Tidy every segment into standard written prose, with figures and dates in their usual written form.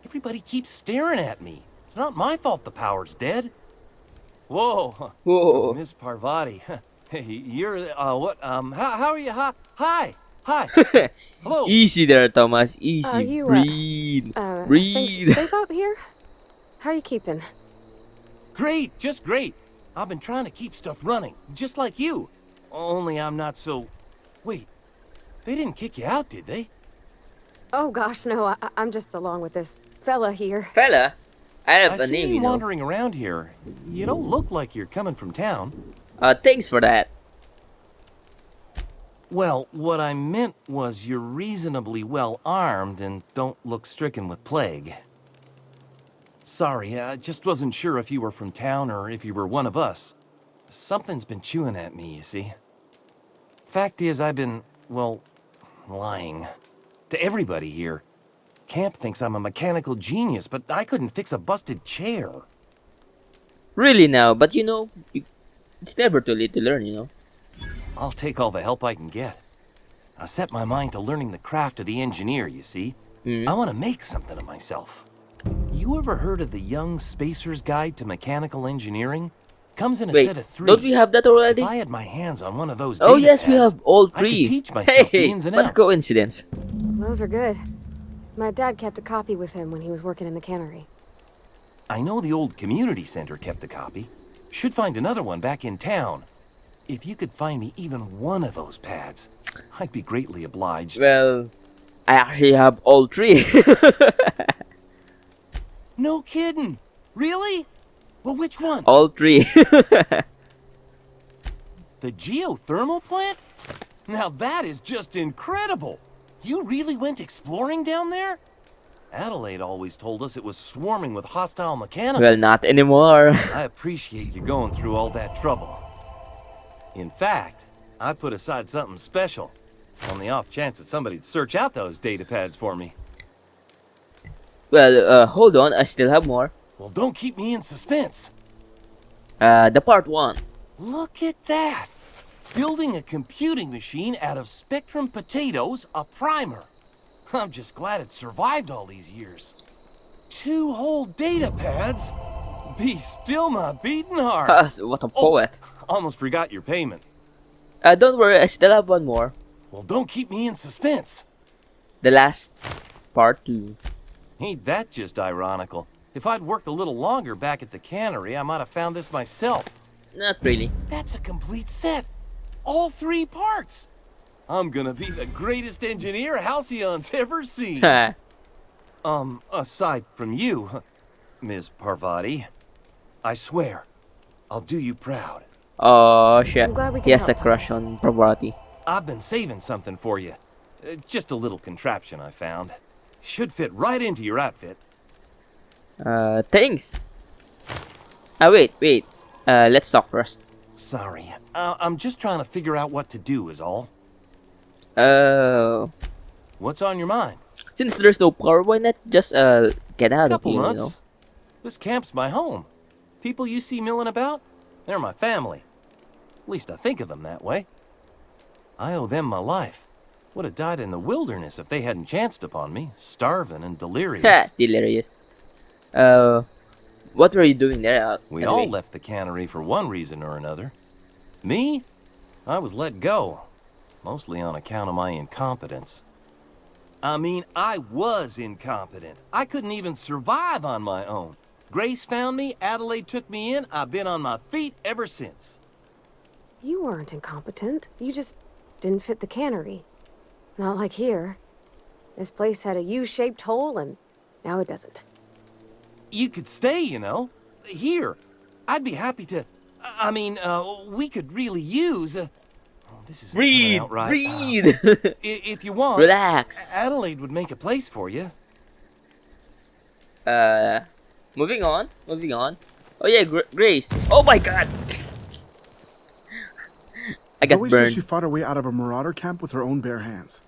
Everybody keeps staring at me. It's not my fault the power's dead. Whoa, Whoa. Miss Parvati. Hey, you're, how are you? Hi. Hello. Easy there, Thomas. Are Easy. you, Breathe. things Breathe. safe out here? How are you keeping? Great, just great. I've been trying to keep stuff running, just like you. Only I'm not so... Wait, they didn't kick you out, did they? Oh gosh, no, I'm just along with this fella here. Fella, I have I a see name, you you know. wandering around here. You don't look like you're coming from town. Thanks for that. Well, what I meant was you're reasonably well armed and don't look stricken with plague. Sorry, I just wasn't sure if you were from town or if you were one of us. Something's been chewing at me, you see. Fact is, I've been, well, lying. To everybody here. Camp thinks I'm a mechanical genius, but I couldn't fix a busted chair. Really now, but you know, it's never too late to learn, you know. I'll take all the help I can get. I set my mind to learning the craft of the engineer, you see. I want to make something of myself. You ever heard of the Young Spacer's Guide to Mechanical Engineering? Comes in a Wait, set of 3. don't we have that already? If I had my hands on one of those Oh data yes, we pads, have all I could 3. teach myself the Hey, ins and what a outs. coincidence. Those are good. My dad kept a copy with him when he was working in the cannery. I know the old community center kept a copy. Should find another one back in town. If you could find me even one of those pads, I'd be greatly obliged. Well, I actually have all 3. No kidding. Really? Well, which one? All 3. The geothermal plant? Now that is just incredible. You really went exploring down there? Adelaide always told us it was swarming with hostile mechanicals. Well, not anymore. I appreciate you going through all that trouble. In fact, I put aside something special, on the off chance that somebody'd search out those data pads for me. Well, hold on, I still have more. Well, don't keep me in suspense. The part 1. Look at that! Building a computing machine out of Spectrum potatoes, a primer. I'm just glad it survived all these years. 2 whole data pads? Be still my beating heart. What a poet. Almost forgot your payment. Don't worry, I still have one more. Well, don't keep me in suspense. The last part 2. Ain't that just ironical? If I'd worked a little longer back at the cannery, I might have found this myself. Not really. That's a complete set. All 3 parts. I'm gonna be the greatest engineer Halcyon's ever seen. Aside from you, Ms. Parvati, I swear, I'll do you proud. Oh shit. I'm glad we can He has a help, crush Thomas. on Pravati. I've been saving something for you. Just a little contraption I found. Should fit right into your outfit. Thanks. Wait. Let's talk first. Sorry, I'm just trying to figure out what to do is all. Uh, What's on your mind? since there's no power, why not just get out of Couple here, months. you know? This camp's my home. People you see milling about, they're my family. At least I think of them that way. I owe them my life. Would have died in the wilderness if they hadn't chanced upon me, starving and delirious. Ha, delirious. What were you doing there? We Anyway? all left the cannery for one reason or another. Me? I was let go. Mostly on account of my incompetence. I mean, I was incompetent. I couldn't even survive on my own. Grace found me, Adelaide took me in, I've been on my feet ever since. You weren't incompetent. You just didn't fit the cannery. Not like here. This place had a U-shaped hole, and now it doesn't. You could stay, you know. Here. I'd be happy to... I mean, we could really use... oh, this isn't coming Breathe! out right. Breathe! If you want, Relax. Adelaide would make a place for you. Moving on. Oh yeah, Grace. Oh my god! I got Zoe says she burned. fought her way out of a marauder camp with her own bare hands.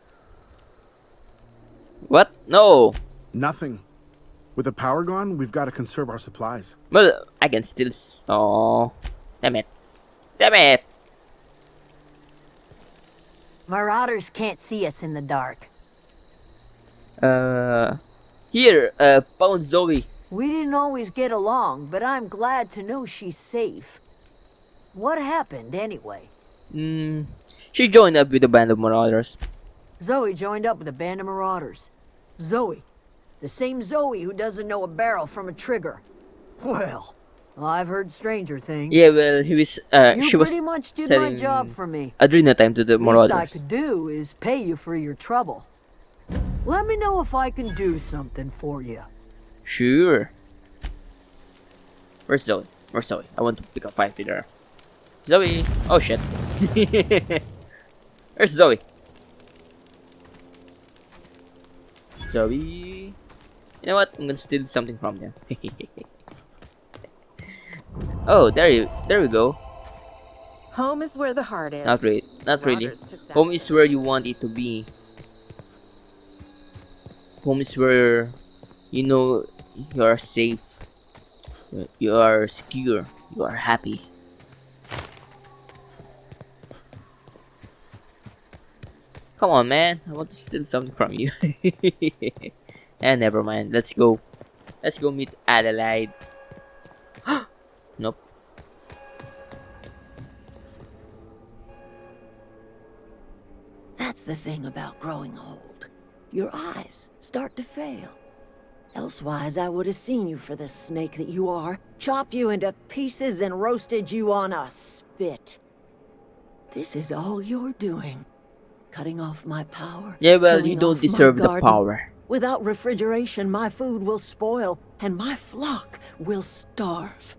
What? No. Nothing. With the power gone, we've got to conserve our supplies. Well, I can still. Oh, damn it! Marauders can't see us in the dark. Here, found Zoe. We didn't always get along, but I'm glad to know she's safe. What happened, anyway? She joined up with a band of marauders. Zoe joined up with a band of marauders. Zoe. The same Zoe who doesn't know a barrel from a trigger. Well, I've heard stranger things. Yeah, well, he was, You she was pretty much did my selling job for me. Adrena time to the The least I marauders. could do is pay you for your trouble. Let me know if I can do something for you. Sure. Where's Zoe? Where's Zoe? I want to pick a fight with her. Zoe! Oh shit. Where's Zoe? Zoe. You know what? I'm gonna steal something from you. Oh, there we go. Home is where the heart is. Not really. Not really. Marauders took that Home is where you want it to be. Home is where you know you are safe. You are secure. You are happy. Come on, man. I want to steal something from you. And never mind. Let's go. Let's go meet Adelaide. Nope. That's the thing about growing old. Your eyes start to fail. Elsewise, I would have seen you for the snake that you are, chopped you into pieces and roasted you on a spit. This is all you're doing. Cutting off my power. Yeah, well, killing you don't off my deserve the garden. power. Without refrigeration, my food will spoil, and my flock will starve.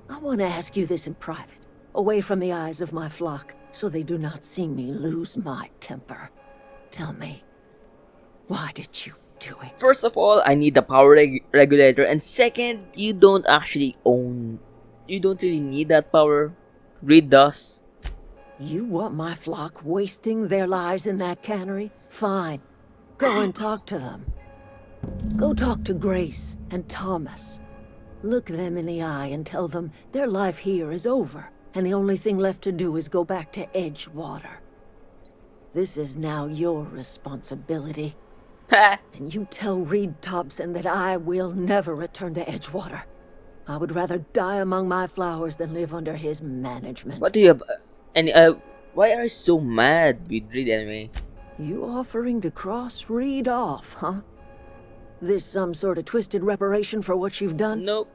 I want to ask you this in private, away from the eyes of my flock, so they do not see me lose my temper. Tell me, why did you do it? First of all, I need the power regulator, and second, you don't actually own. You don't really need that power. Reed does. You want my flock wasting their lives in that cannery? Fine. Go and talk to them. Go talk to Grace and Thomas. Look them in the eye and tell them their life here is over, and the only thing left to do is go back to Edgewater. This is now your responsibility. And you tell Reed Thompson that I will never return to Edgewater. I would rather die among my flowers than live under his management. What do you have? And why are you so mad with Reed anyway? You offering to cross Reed off, huh? This some sort of twisted reparation for what you've done? Nope.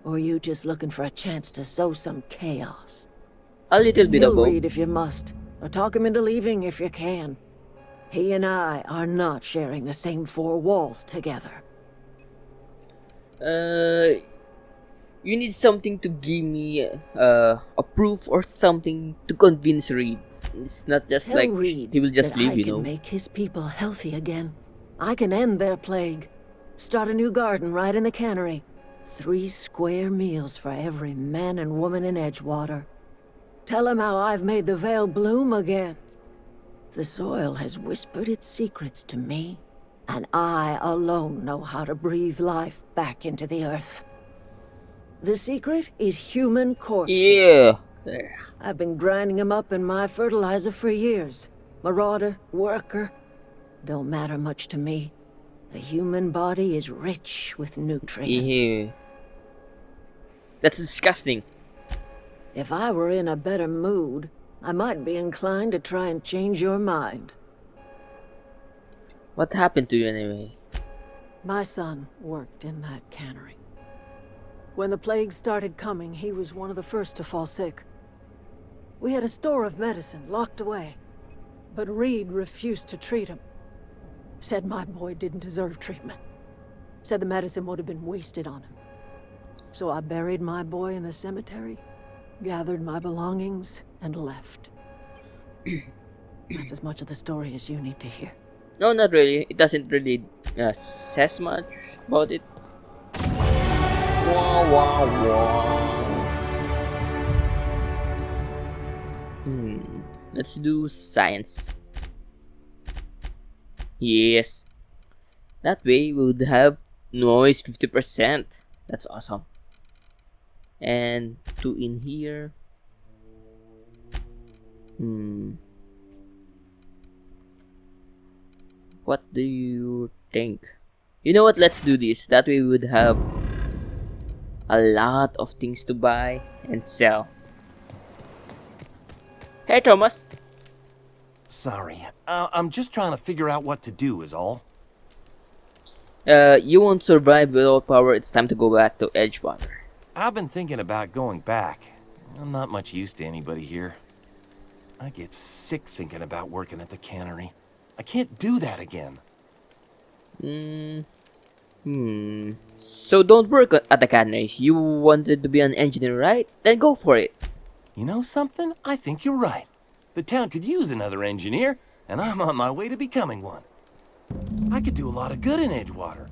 Or you just looking for a chance to sow some chaos? A little bit Kill of both. Reed if you must, or talk him into leaving if you can. He and I are not sharing the same four walls together. You need something to give me a proof or something to convince Reed. It's not just Tell like Reed he will just that leave, I you can know. make his people healthy again. I can end their plague. Start a new garden right in the cannery. 3 square meals for every man and woman in Edgewater. Tell him how I've made the Vale bloom again. The soil has whispered its secrets to me, and I alone know how to breathe life back into the earth. The secret is human corpses. Yeah. I've been grinding them up in my fertilizer for years. Marauder, worker, don't matter much to me. The human body is rich with nutrients. Yeah. That's disgusting. If I were in a better mood, I might be inclined to try and change your mind. What happened to you anyway? My son worked in that cannery. When the plague started coming, he was one of the first to fall sick. We had a store of medicine locked away, but Reed refused to treat him. Said my boy didn't deserve treatment. Said the medicine would have been wasted on him. So I buried my boy in the cemetery, gathered my belongings, and left. That's as much of the story as you need to hear. No, not really. It doesn't really says much about it. Wah, wah, wah. Let's do science. Yes. That way we would have noise 50%. That's awesome. And 2 in here. What do you think? You know what? Let's do this. That way we would have a lot of things to buy and sell. Hey, Thomas. Sorry, I'm just trying to figure out what to do is all. You won't survive without power. It's time to go back to Edgewater. I've been thinking about going back. I'm not much use to anybody here. I get sick thinking about working at the cannery. I can't do that again. So don't work at the cannery. You wanted to be an engineer, right? Then go for it. You know something? I think you're right. The town could use another engineer, and I'm on my way to becoming one. I could do a lot of good in Edgewater.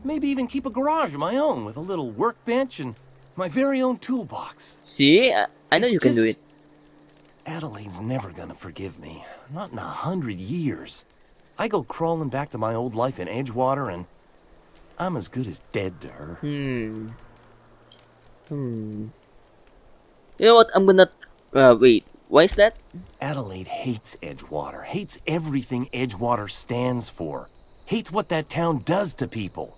Maybe even keep a garage of my own with a little workbench and my very own toolbox. See, I know It's you can do just- it. Adelaide's never gonna forgive me. Not in 100 years. I go crawling back to my old life in Edgewater, and I'm as good as dead to her. You know what? I'm gonna. Wait. Why is that? Adelaide hates Edgewater, hates everything Edgewater stands for, hates what that town does to people,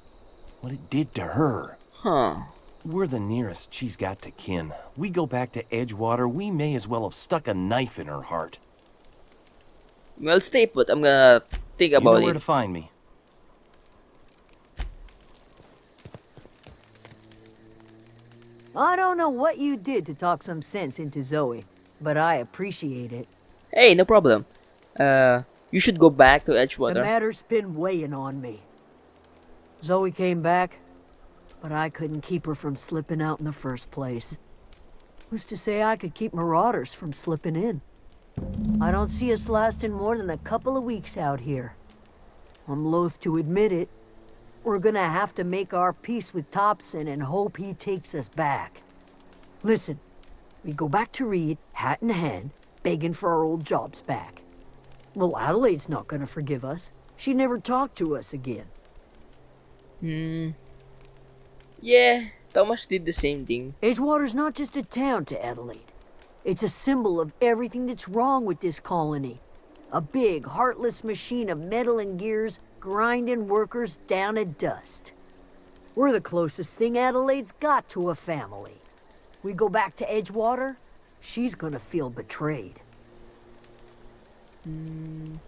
what it did to her. Huh. We're the nearest she's got to kin. We go back to Edgewater, we may as well have stuck a knife in her heart. Well, stay put. I'm gonna think You know about where it. to find me. I don't know what you did to talk some sense into Zoe, but I appreciate it. Hey, no problem. You should go back to The Edgewater. matter's been weighing on me. Zoe came back, but I couldn't keep her from slipping out in the first place. Who's to say I could keep marauders from slipping in? I don't see us lasting more than a couple of weeks out here. I'm loath to admit it. We're gonna have to make our peace with Thompson and hope he takes us back. Listen, we go back to Reed, hat in hand, begging for our old jobs back. Well, Adelaide's not gonna forgive us. She never talked to us again. Yeah, Thomas did the same thing. Edgewater's not just a town to Adelaide. It's a symbol of everything that's wrong with this colony. A big, heartless machine of metal and gears grinding workers down to dust. We're the closest thing Adelaide's got to a family. We go back to Edgewater, she's gonna feel betrayed. You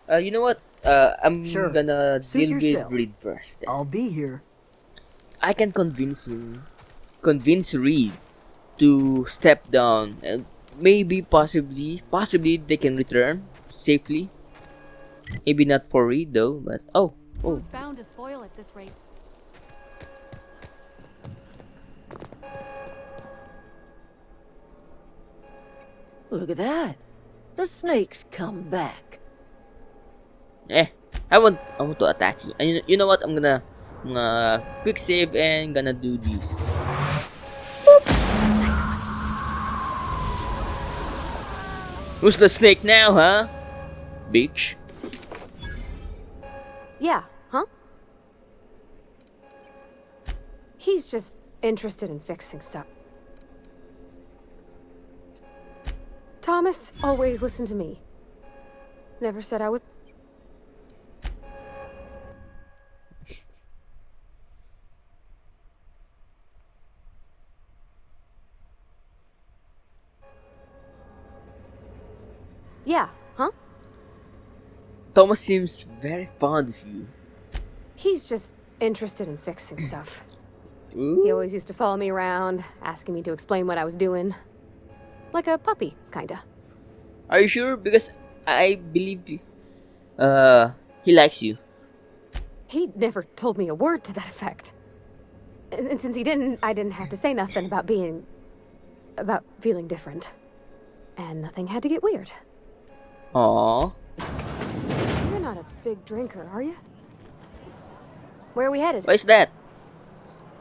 know what? I'm Sure. gonna Suit deal yourself. with Reed first. I'll be here. I can convince Reed to step down, and maybe, possibly they can return safely. Maybe not for Reed though, but oh, Food's bound to spoil at this rate. Look at that. The snake's come back. I want to attack you. And you know what? I'm gonna quick save and gonna do this. Who's the snake now, huh? Bitch. Yeah, huh? He's just interested in fixing stuff. Thomas always listened to me. Never said I was... Yeah, huh? Thomas seems very fond of you. He's just interested in fixing stuff. He Ooh. always used to follow me around, asking me to explain what I was doing. Like a puppy, kinda. Are you sure? Because I believe he likes you. He never told me a word to that effect. And since he didn't, I didn't have to say nothing about feeling different. And nothing had to get weird. Aww. You're not a big drinker, are you? Where are we headed? What is that?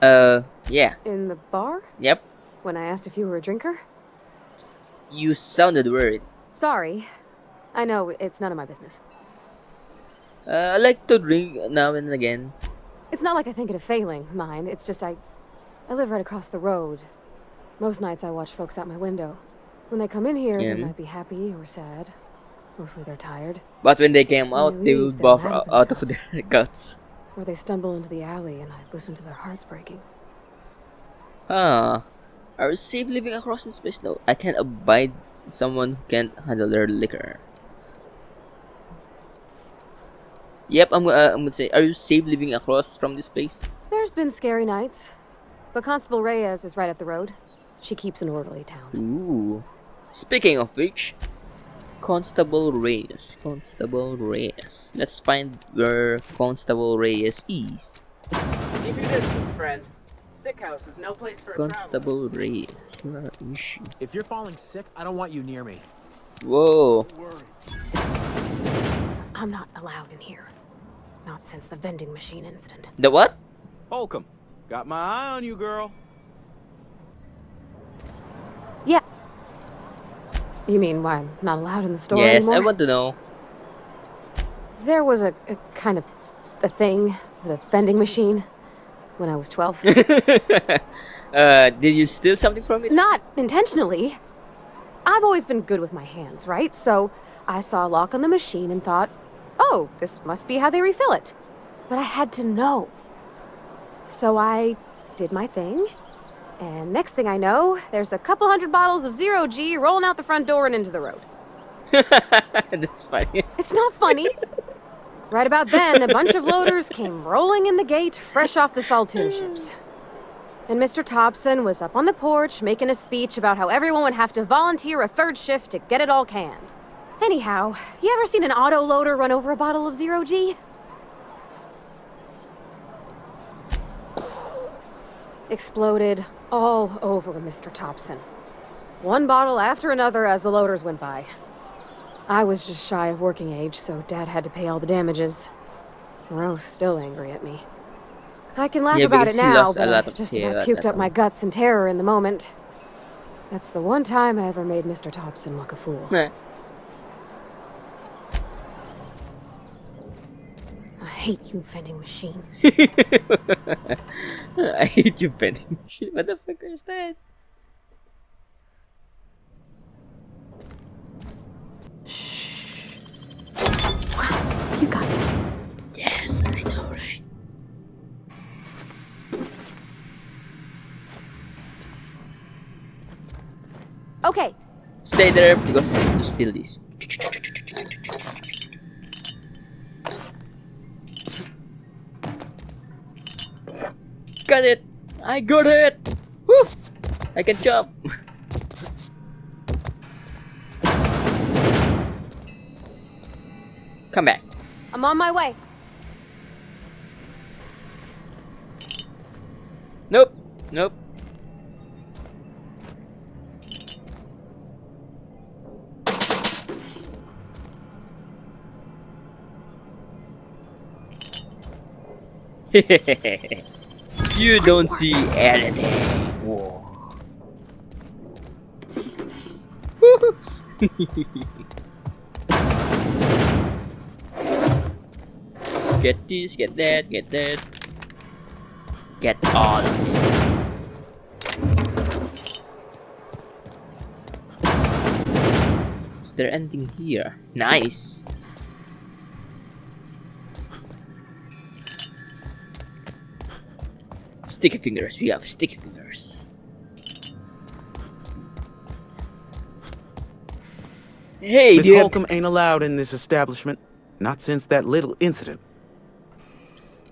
Yeah. In the bar? Yep. When I asked if you were a drinker? You sounded worried. Sorry. I know, it's none of my business. I like to drink now and again. It's not like I think it a failing, mind. It's just I live right across the road. Most nights I watch folks out my window. When they come in here, they Yeah. might be happy or sad. Mostly they're tired. But when they came out, When they they will leave, they're buff mad at out of themselves. their guts. where they stumble into the alley and I listen to their hearts breaking. Huh. Are you safe living across this place? No, I can't abide someone who can't handle their liquor. Yep, I'm gonna say, are you safe living across from this place? There's been scary nights, but Constable Reyes is right up the road. She keeps an orderly town. Ooh. Speaking of which, Constable Reyes. Constable Reyes. Let's find where Constable Reyes is. Keep your distance, friend. Sick house is no place for a Constable Reyes. Where is she? If you're falling sick, I don't want you near me. Whoa. I'm not allowed in here. Not since the vending machine incident. The what? Holcomb, got my eye on you, girl. Yeah. You mean why I'm not allowed in the store Yes, anymore? I want to know. There was a kind of a thing with a vending machine when I was 12. Did you steal something from it? Not intentionally. I've always been good with my hands, right? So I saw a lock on the machine and thought, oh, this must be how they refill it. But I had to know. So I did my thing. And next thing I know, there's a couple hundred bottles of 0G rolling out the front door and into the road. That's funny. It's not funny. Right about then, a bunch of loaders came rolling in the gate, fresh off the Saltoon ships. And Mr. Thompson was up on the porch making a speech about how everyone would have to volunteer a third shift to get it all canned. Anyhow, you ever seen an auto loader run over a bottle of 0G? Exploded all over Mr. Thompson. One bottle after another as the loaders went by. I was just shy of working age, so Dad had to pay all the damages. Moreau's still angry at me. I can laugh about it because he now, lost a but lot I of just hair about at puked that up my time. guts in terror in the moment. That's the one time I ever made Mr. Thompson look a fool. Nah. I hate you, vending machine. I hate you, vending machine. What the fuck is that? Wow, you got it. Yes, I know, right? Okay, Stay there because I have to steal this. Got it! I got it! Woo! I can jump! Come back. I'm on my way. Nope. Nope. You don't see anything. Whoa. Get this, get that, get that. Get all of it. Is there anything here? Nice. Sticky fingers, we have sticky fingers. Hey, Miss do you have... Holcomb ain't allowed in this establishment. Not since that little incident.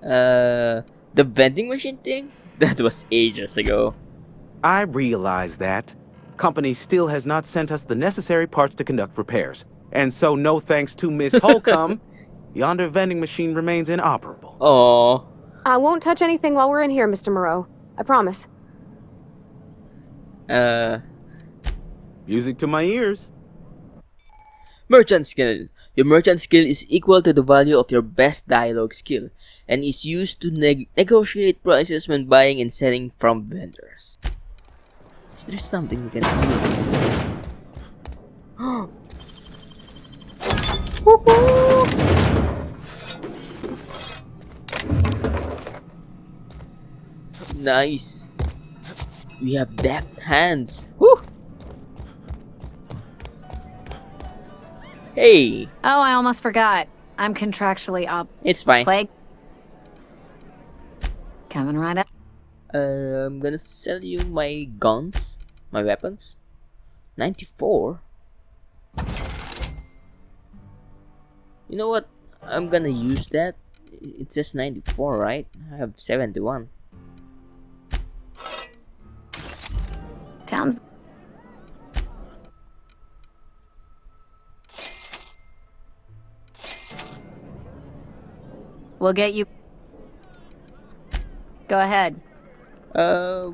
The vending machine thing? That was ages ago. I realize that. Company still has not sent us the necessary parts to conduct repairs. And so no thanks to Miss Holcomb, yonder vending machine remains inoperable. Oh, I won't touch anything while we're in here, Mr. Moreau. I promise. Music to my ears. merchant skill. Your merchant skill is equal to the value of your best dialogue skill and is used to negotiate prices when buying and selling from vendors. Is there something we can steal here? Nice. We have deft hands. Woo! Hey, Oh, I almost forgot. I'm contractually it's fine. Plague? Coming right up. I'm gonna sell you my guns, my weapons. 94. You know what? I'm gonna use that. It says 94, right? I have 71. Town's. We'll get you. Go ahead. I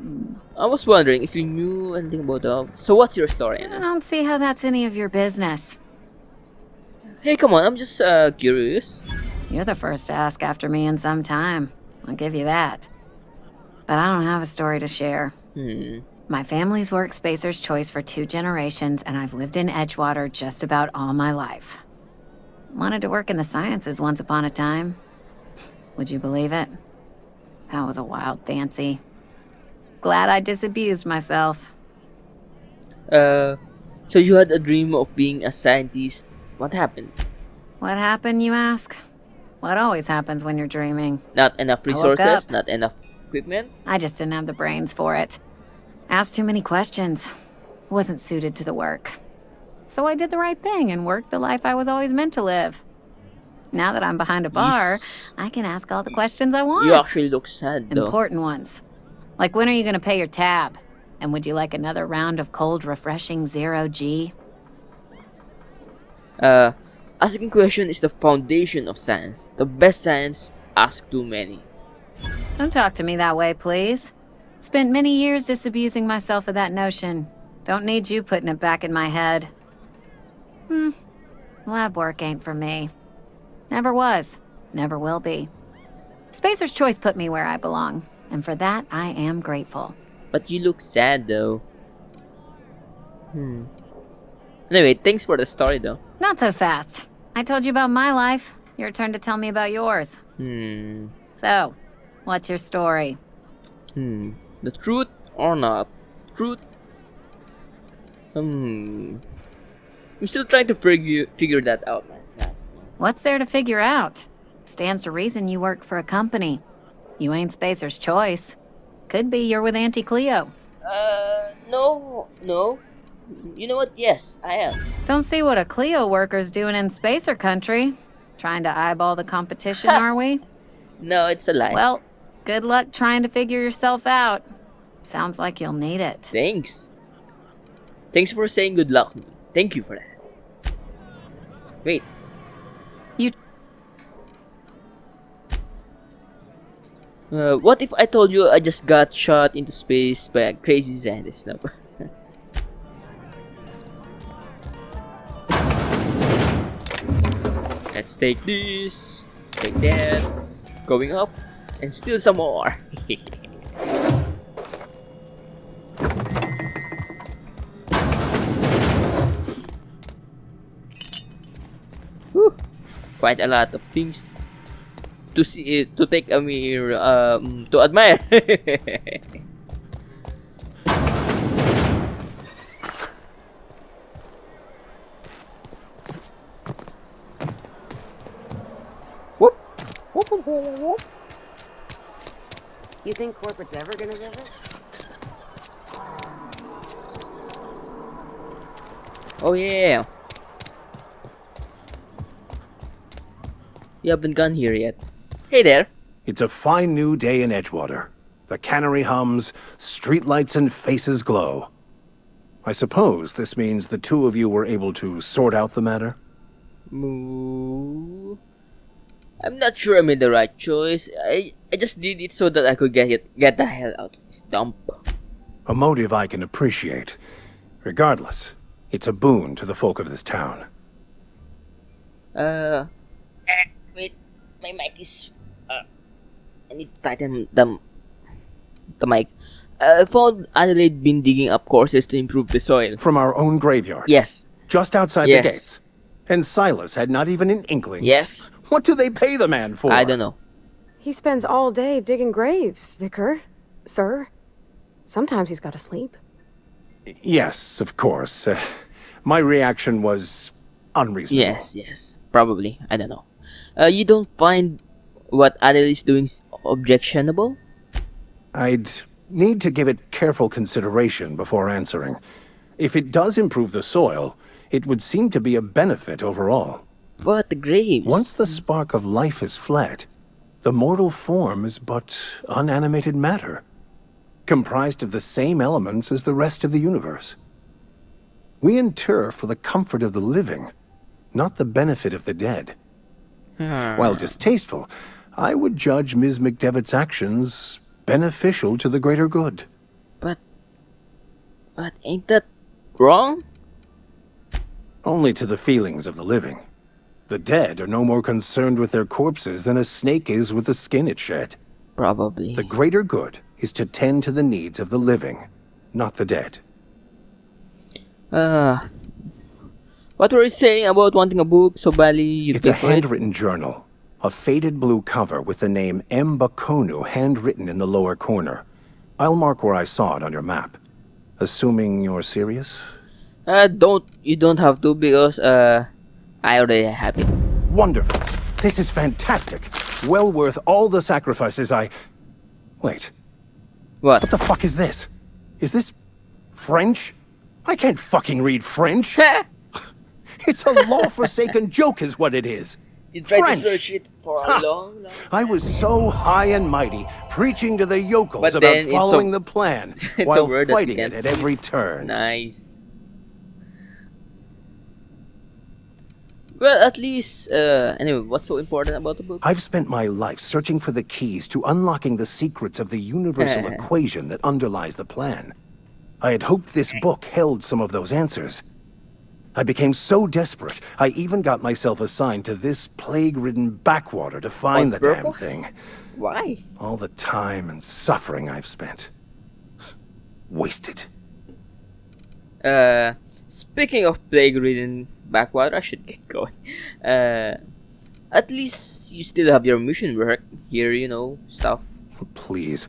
was wondering if you knew anything about the. So what's your story, I Anna? don't see how that's any of your business. Hey, come on! I'm just curious. You're the first to ask after me in some time. I'll give you that. But I don't have a story to share. My family's worked Spacer's Choice for 2 generations, and I've lived in Edgewater just about all my life. Wanted to work in the sciences once upon a time. Would you believe it? That was a wild fancy. Glad I disabused myself. So you had a dream of being a scientist. What happened? What happened, you ask? What always happens when you're dreaming? Not enough I woke resources, up. not enough equipment. I just didn't have the brains for it. Asked too many questions. Wasn't suited to the work. So I did the right thing and worked the life I was always meant to live. Now that I'm behind a bar, I can ask all the questions I want. You actually look sad, though. Important ones. Like, when are you gonna pay your tab? And would you like another round of cold, refreshing 0G? Asking question is the foundation of science. The best science asks too many. Don't talk to me that way, please. Spent many years disabusing myself of that notion. Don't need you putting it back in my head. Lab work ain't for me. Never was. Never will be. Spacer's Choice put me where I belong, and for that I am grateful. But you look sad, though. Anyway, thanks for the story, though. Not so fast. I told you about my life. Your turn to tell me about yours. So, what's your story? The truth or not? Truth? I'm still trying to figure that out myself. What's there to figure out? Stands to reason you work for a company. You ain't Spacer's Choice. Could be you're with Auntie Cleo. No. You know what? Yes, I am. Don't see what a Cleo worker's doing in Spacer country. Trying to eyeball the competition, are we? No, it's a lie. Well, good luck trying to figure yourself out. Sounds like you'll need it. Thanks. Thanks for saying good luck. Thank you for that. Wait. You... What if I told you I just got shot into space by a crazy scientist? No. Let's take this, take that, going up, and steal some more. Whew. Quite a lot of things to see, to take a mirror, to admire. You think corporate's ever gonna give it? Oh yeah. You haven't gone here yet. Hey there. It's a fine new day in Edgewater. The cannery hums, streetlights and faces glow. I suppose this means the two of you were able to sort out the matter? Moo. I'm not sure I made the right choice. I just did it so that I could get the hell out of this dump. A motive I can appreciate. Regardless, it's a boon to the folk of this town. Wait, my mic is. I need to tighten the mic. I found Adelaide been digging up courses to improve the soil. From our own graveyard? Yes. Just outside the gates? And Silas had not even an inkling? Yes. What do they pay the man for? I don't know. He spends all day digging graves, Vicar. Sir. Sometimes he's got to sleep. Yes, of course. My reaction was unreasonable. Yes. Probably. I don't know. You don't find what Adelaide is doing objectionable? I'd need to give it careful consideration before answering. If it does improve the soil, it would seem to be a benefit overall. But the graves. Once the spark of life is fled, the mortal form is but unanimated matter, comprised of the same elements as the rest of the universe. We inter for the comfort of the living, not the benefit of the dead. While distasteful, I would judge Ms. McDevitt's actions beneficial to the greater good. But ain't that wrong? Only to the feelings of the living. The dead are no more concerned with their corpses than a snake is with the skin it shed. Probably. The greater good is to tend to the needs of the living, not the dead. What were you saying about wanting a book so badly you It's a handwritten journal. A faded blue cover with the name M. Bakonu handwritten in the lower corner. I'll mark where I saw it on your map. Assuming you're serious? You don't have to because I already have it. Wonderful. This is fantastic. Well worth all the sacrifices I... Wait. What? What the fuck is this? Is this French? I can't fucking read French. It's a law-forsaken joke is what it is. You tried French. to search it for a long I was so high and mighty, preaching to the yokels But about then it's following a- the plan, it's a while word that fighting you it can't- at every turn. Nice. Well, at least, anyway, what's so important about the book? I've spent my life searching for the keys to unlocking the secrets of the universal equation that underlies the plan. I had hoped this book held some of those answers. I became so desperate, I even got myself assigned to this plague-ridden backwater to find the damn purpose? thing. Why? All the time and suffering I've spent. Wasted. Speaking of plague-ridden backwater, I should get going. At least you still have your mission work here, you know, stuff. Please.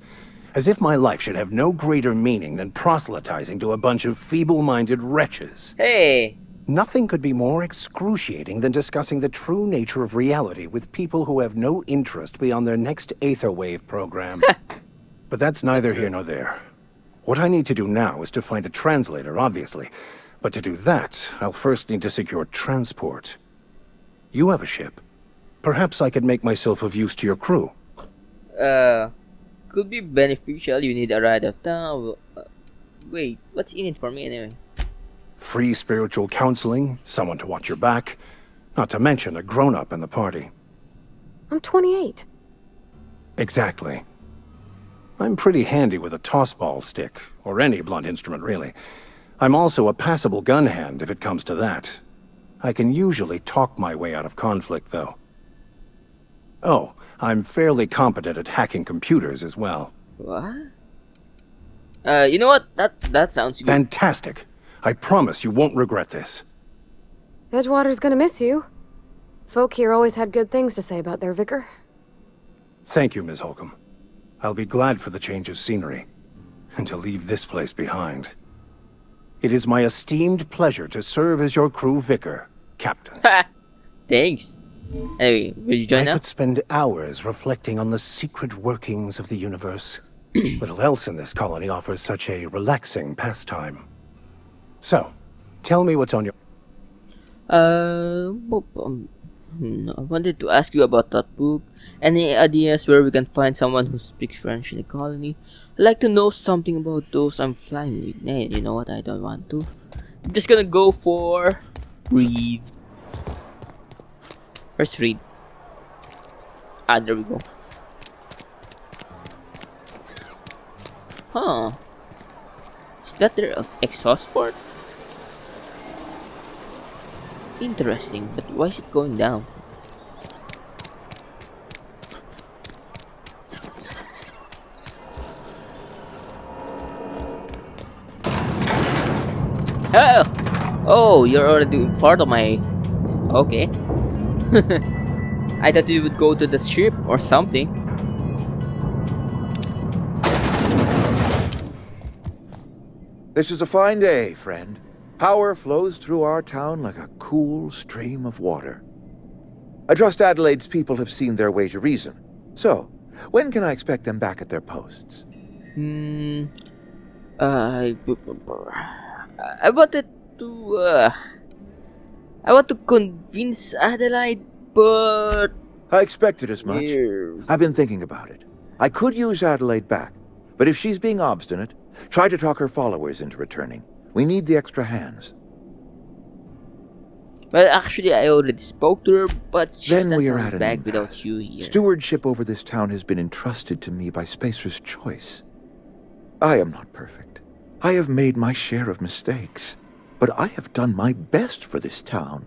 As if my life should have no greater meaning than proselytizing to a bunch of feeble-minded wretches. Hey! Nothing could be more excruciating than discussing the true nature of reality with people who have no interest beyond their next Aetherwave program. But that's neither here nor there. What I need to do now is to find a translator, obviously. But to do that, I'll first need to secure transport. You have a ship. Perhaps I could make myself of use to your crew. Could be beneficial. You need a ride of town. Wait, what's in it for me anyway? Free spiritual counseling, someone to watch your back, not to mention a grown-up in the party. I'm 28. Exactly. I'm pretty handy with a tossball stick, or any blunt instrument really. I'm also a passable gun hand if it comes to that. I can usually talk my way out of conflict, though. Oh, I'm fairly competent at hacking computers as well. What? You know what? That sounds good. Fantastic. I promise you won't regret this. Edgewater's gonna miss you. Folk here always had good things to say about their vicar. Thank you, Ms. Holcomb. I'll be glad for the change of scenery, and to leave this place behind. It is my esteemed pleasure to serve as your crew vicar, Captain. Thanks. Anyway, will you join I now? could spend hours reflecting on the secret workings of the universe. Little else in this colony offers such a relaxing pastime. So, tell me what's on your... I wanted to ask you about that book. Any ideas where we can find someone who speaks French in the colony? I'd like to know something about those I'm flying with. Nah, you know what? I don't want to. I'm just gonna go for read. First read. Ah, there we go. Huh. Is that their exhaust port? Interesting, but why is it going down? Oh, you're already part of my... Okay. I thought you would go to the ship or something. This is a fine day, friend. Power flows through our town like a cool stream of water. I trust Adelaide's people have seen their way to reason. So, when can I expect them back at their posts? Hmm. I I wanted to. I want to convince Adelaide, but I expected as much. yes. I've been thinking about it. I could use Adelaide back, but if she's being obstinate, try to talk her followers into returning. We need the extra hands. Well, actually, I already spoke to her, but she's Then not we are coming at an back without impasse. you here. Stewardship over this town has been entrusted to me by Spacer's choice. I am not perfect. I have made my share of mistakes, but I have done my best for this town.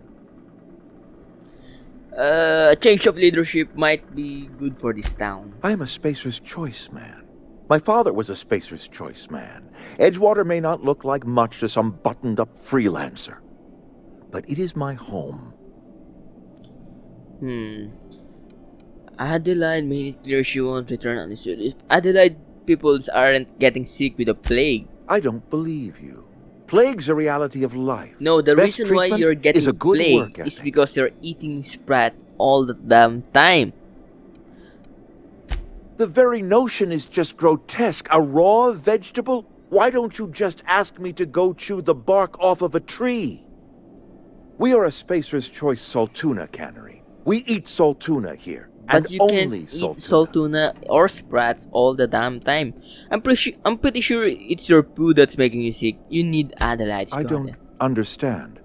A change of leadership might be good for this town. I am a Spacer's choice man. My father was a Spacer's choice man. Edgewater may not look like much to some buttoned-up freelancer, but it is my home. Adelaide made it clear she won't return on this. If Adelaide peoples aren't getting sick with a plague. I don't believe you. Plague's a reality of life. No, the Best reason why treatment you're getting is a good plague work is ethic. because you're eating sprat all the damn time. The very notion is just grotesque. A raw vegetable? Why don't you just ask me to go chew the bark off of a tree? We are a Spacer's Choice Saltuna cannery. We eat saltuna here. But and you only can't eat saltuna or sprats all the damn time. I'm pretty sure it's your food that's making you sick. You need Adelaide's I garden. don't understand.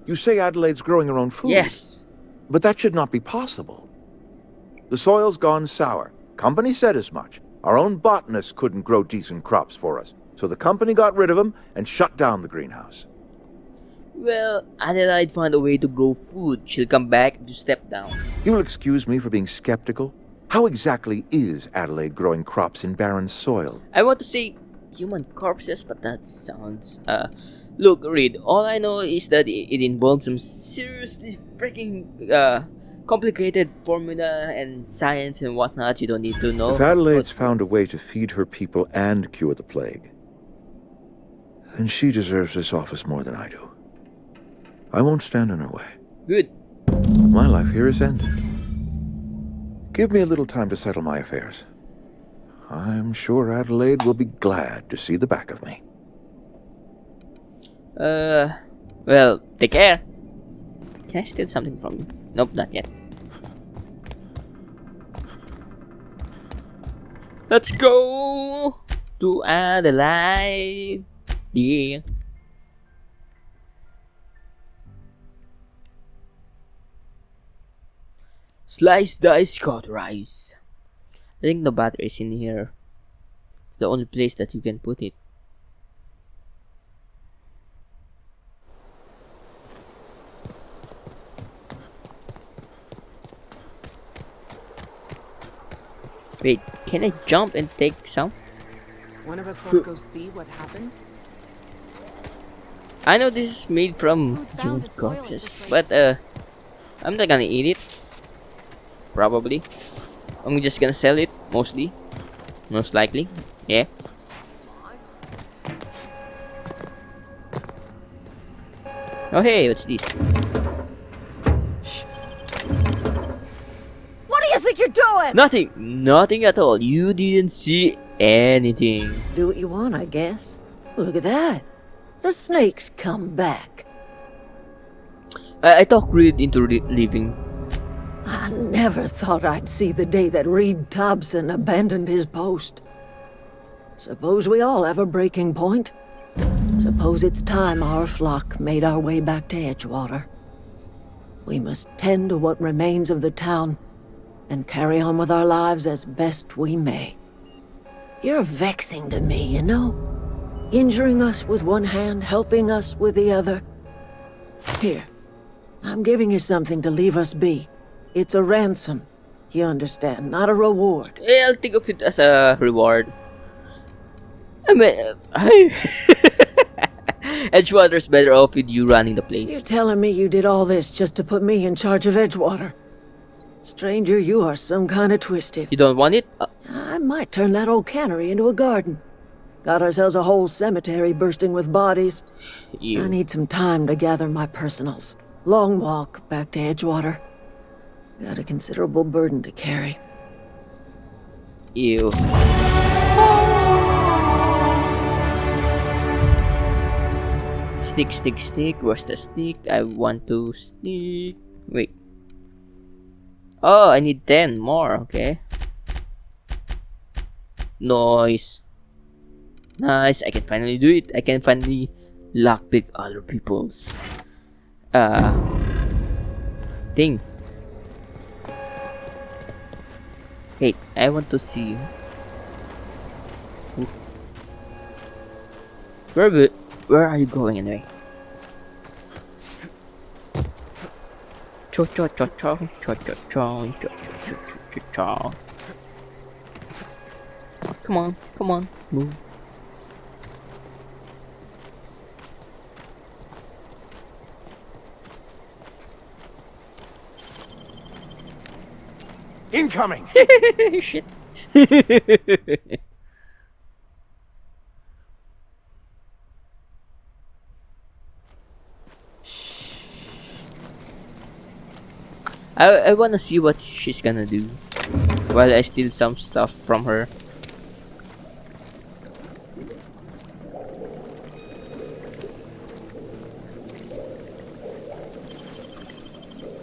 You say Adelaide's growing her own food? Yes. But that should not be possible. The soil's gone sour. Company said as much. Our own botanists couldn't grow decent crops for us. So the company got rid of them and shut down the greenhouse. Well, Adelaide found a way to grow food. She'll come back if you step down. You'll excuse me for being skeptical. How exactly is Adelaide growing crops in barren soil? I want to say human corpses, but that sounds... Look, Reed, all I know is that it involves some seriously freaking complicated formula and science and whatnot you don't need to know. If Adelaide's found a way to feed her people and cure the plague, then she deserves this office more than I do. I won't stand in her way. Good. My life here is ended. Give me a little time to settle my affairs. I'm sure Adelaide will be glad to see the back of me. Well, take care. Can I steal something from you? Nope, not yet. Let's go to Adelaide. Yeah. Slice, dice, cauterize. I think the battery is in here. The only place that you can put it. Wait, can I jump and take some? One of us want to go see what happened? I know this is made from human corpses, but I'm not gonna eat it. Probably. I'm just gonna sell it, mostly. Most likely. Yeah. Oh hey, what's this? What do you think you're doing? Nothing! Nothing at all. You didn't see anything. Do what you want, I guess. Look at that. The snake's come back. I talked Reed into leaving. I never thought I'd see the day that Reed Thompson abandoned his post. Suppose we all have a breaking point. Suppose it's time our flock made our way back to Edgewater. We must tend to what remains of the town and carry on with our lives as best we may. You're vexing to me, you know? Injuring us with one hand, helping us with the other. Here, I'm giving you something to leave us be. It's a ransom, you understand, not a reward. Yeah, I'll think of it as a reward. I mean, Edgewater's better off with you running the place. You're telling me you did all this just to put me in charge of Edgewater? Stranger, you are some kind of twisted. You don't want it? I might turn that old cannery into a garden. Got ourselves a whole cemetery bursting with bodies. Ew. I need some time to gather my personals. Long walk back to Edgewater. Got a considerable burden to carry. Ew. Stick, stick, stick. Where's the stick? I want to stick. Wait. Oh, I need 10 more. Okay. Nice. Nice. I can finally do it. I can finally lockpick other people's thing. Wait, I want to see. Where are you going anyway? Cho cho cho cho cho cho cho cho cho cho cho. Come on, move. Incoming! Shit. I wanna see what she's gonna do while I steal some stuff from her.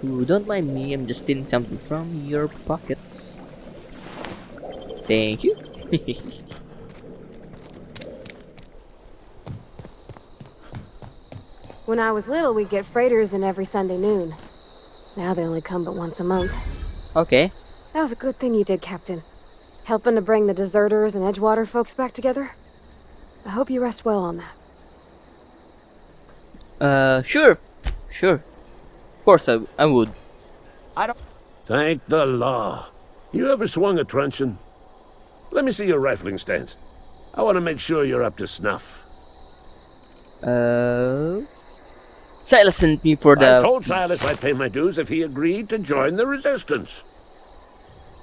Ooh, don't mind me, I'm just stealing something from your pockets. Thank you. When I was little, we'd get freighters in every Sunday noon. Now they only come but once a month. Okay. That was a good thing you did, Captain. Helping to bring the deserters and Edgewater folks back together. I hope you rest well on that. Sure. Of course I would. Thank the law. You ever swung a truncheon? Let me see your rifling stance. I want to make sure you're up to snuff. Silas sent me for the... I told Silas I'd pay my dues if he agreed to join the resistance.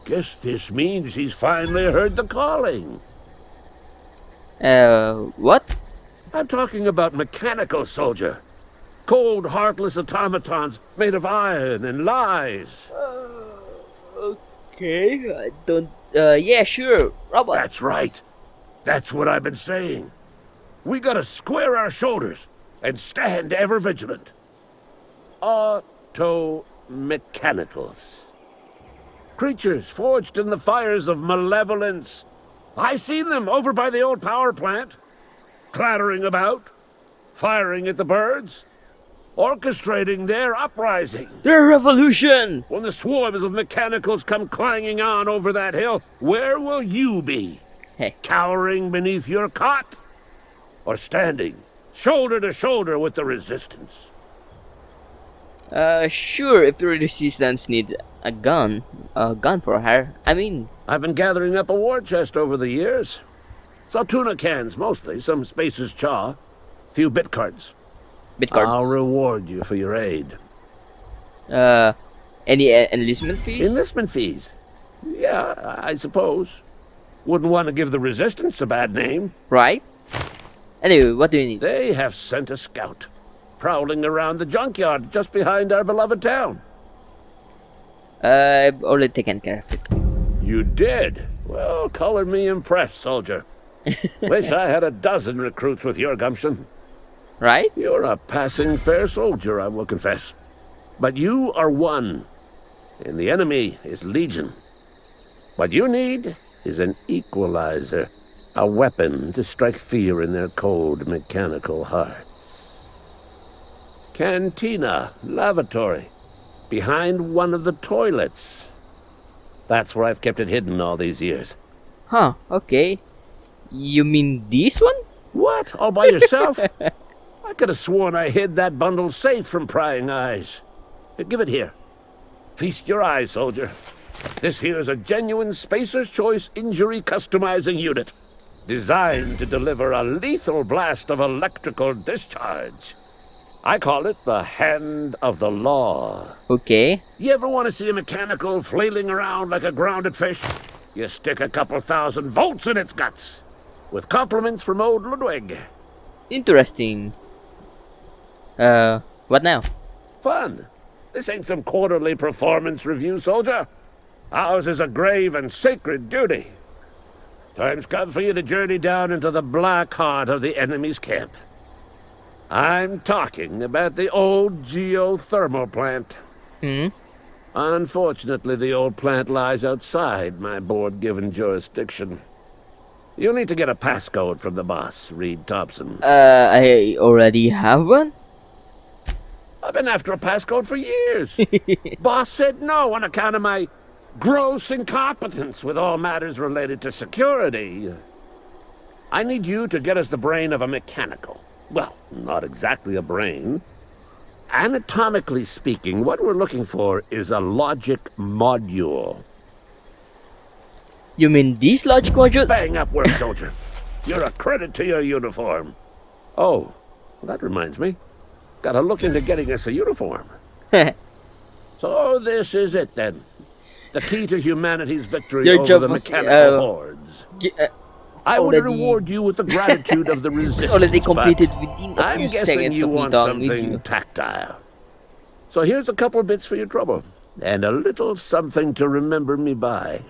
Guess this means he's finally heard the calling. What? I'm talking about mechanical soldier. Cold, heartless automatons made of iron and lies. Okay, I don't... yeah, sure, robots. That's right. That's what I've been saying. We gotta square our shoulders and stand ever vigilant. Auto-mechanicals. Creatures forged in the fires of malevolence. I seen them over by the old power plant, clattering about, firing at the birds, orchestrating their uprising. Their revolution! When the swarms of mechanicals come clanging on over that hill, where will you be? Hey. Cowering beneath your cot? Or standing, shoulder to shoulder with the resistance? Sure, if the resistance needs a gun for her. I mean... I've been gathering up a war chest over the years. Saltuna cans, mostly, some Spacer's Chaw, few bit cards. I'll reward you for your aid. Any enlistment fees? Enlistment fees? Yeah, I suppose. Wouldn't want to give the resistance a bad name. Right. Anyway, what do you need? They have sent a scout, prowling around the junkyard just behind our beloved town. I've already taken care of it. You did? Well, color me impressed, soldier. Wish I had a dozen recruits with your gumption. Right? You're a passing fair soldier, I will confess. But you are one, and the enemy is legion. What you need is an equalizer, a weapon to strike fear in their cold mechanical hearts. Cantina, lavatory, behind one of the toilets. That's where I've kept it hidden all these years. Huh, okay. You mean this one? What? All by yourself? I could have sworn I hid that bundle safe from prying eyes. Give it here. Feast your eyes, soldier. This here's a genuine Spacer's Choice injury customizing unit, designed to deliver a lethal blast of electrical discharge. I call it the Hand of the Law. Okay. You ever want to see a mechanical flailing around like a grounded fish? You stick a couple thousand volts in its guts. With compliments from old Ludwig. Interesting. What now? Fun. This ain't some quarterly performance review, soldier. Ours is a grave and sacred duty. Time's come for you to journey down into the black heart of the enemy's camp. I'm talking about the old geothermal plant. Hmm? Unfortunately, the old plant lies outside my board-given jurisdiction. You'll need to get a passcode from the boss, Reed Thompson. I already have one? I've been after a passcode for years. Boss said no on account of my gross incompetence with all matters related to security. I need you to get us the brain of a mechanical. Well, not exactly a brain. Anatomically speaking, what we're looking for is a logic module. You mean this logic module? Bang up work, soldier. You're a credit to your uniform. Oh, that reminds me. Gotta look into getting us a uniform. So this is it then. The key to humanity's victory Your over job the was, mechanical hordes. I would already- reward you with the gratitude of the resistance. It's already completed but within a I'm few guessing seconds you of me want talking with something you. tactile. So here's a couple bits for your trouble. And a little something to remember me by.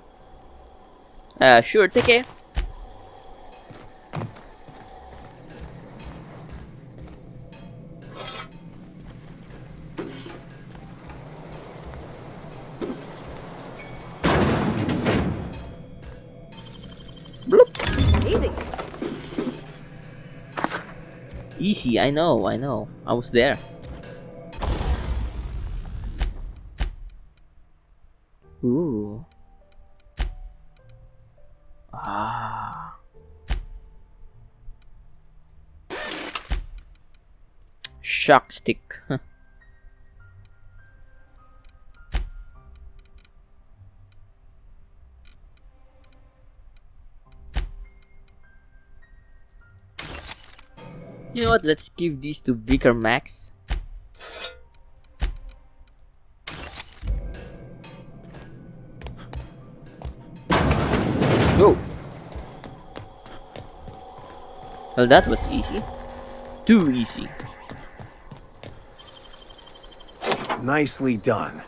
Sure, take care. Easy. Easy, I know. I was there. Ooh. Ah. Shock stick. You know what? Let's give these to Vicar Max. Go. Well, that was easy. Too easy. Nicely done.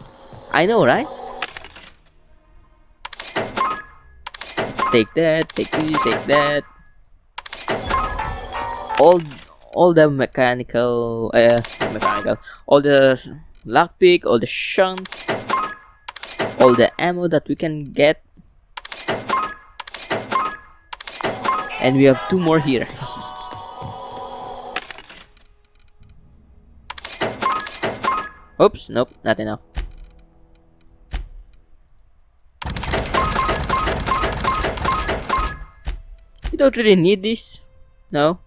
I know, right? Let's take that. Take this. Take that. All the mechanical, all the lockpick, all the shunts, all the ammo that we can get, and we have 2 more here. Oops, nope, not enough. We don't really need this, no.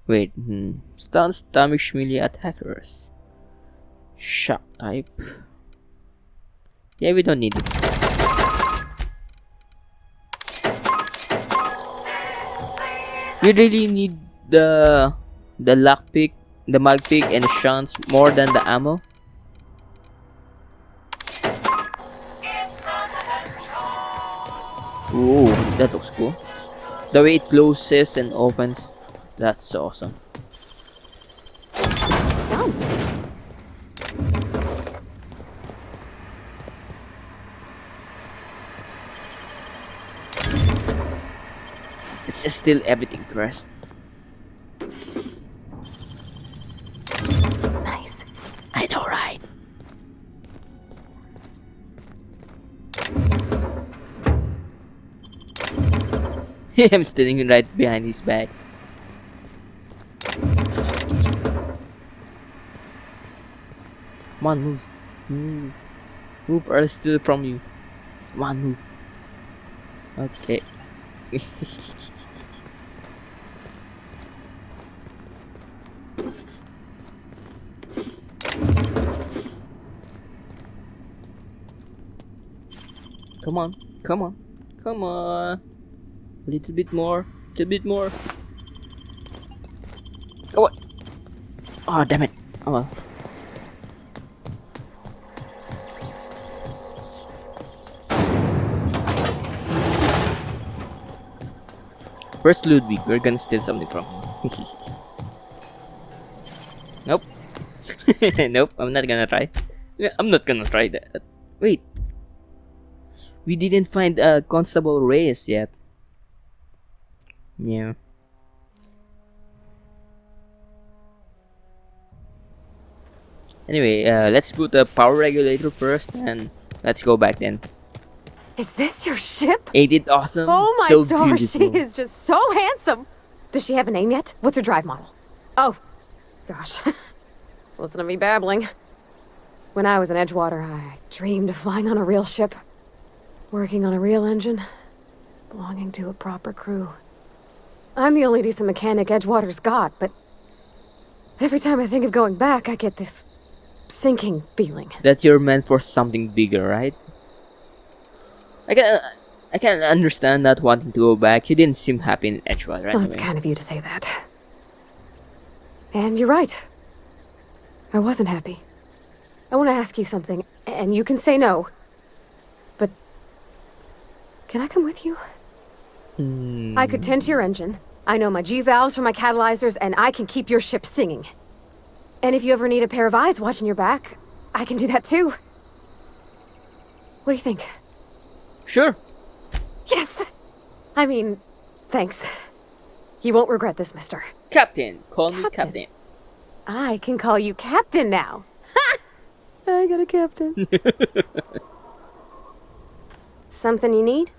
Wait, stuns damage melee attackers. Shock type. Yeah, we don't need it. We really need the lockpick, the magpick, and the shunts more than the ammo. Ooh, that looks cool. The way it closes and opens. That's awesome. Let's just steal everything first. Nice. I know, right? I'm standing right behind his back. Come on, move. Move or I'll steal from you. Come on, move. Okay. Come on, come on, come on. A little bit more, little bit more. Come on. Oh, damn it. Oh well. First Ludwig, we're gonna steal something from him. Nope. Nope, I'm not gonna try. I'm not gonna try that. Wait. We didn't find Constable Reyes yet. Yeah. Anyway, let's put the power regulator first, and let's go back then. Is this your ship? Ain't it awesome? Oh my So stars, beautiful. she is just so handsome. Does she have a name yet? What's her drive model? Oh, gosh. Listen to me babbling. When I was in Edgewater, I dreamed of flying on a real ship, working on a real engine, belonging to a proper crew. I'm the only decent mechanic Edgewater's got, but every time I think of going back, I get this sinking feeling. That you're meant for something bigger, right? I can understand not wanting to go back. You didn't seem happy in Edgewater anyway. Well, it's kind of you to say that. And you're right. I wasn't happy. I want to ask you something, and you can say no. But can I come with you? I could tend to your engine. I know my G-valves from my catalyzers, and I can keep your ship singing. And if you ever need a pair of eyes watching your back, I can do that too. What do you think? Sure. Yes! I mean, thanks. You won't regret this, mister. Captain. Call me Captain. I can call you Captain now. Ha! I got a captain. Something you need?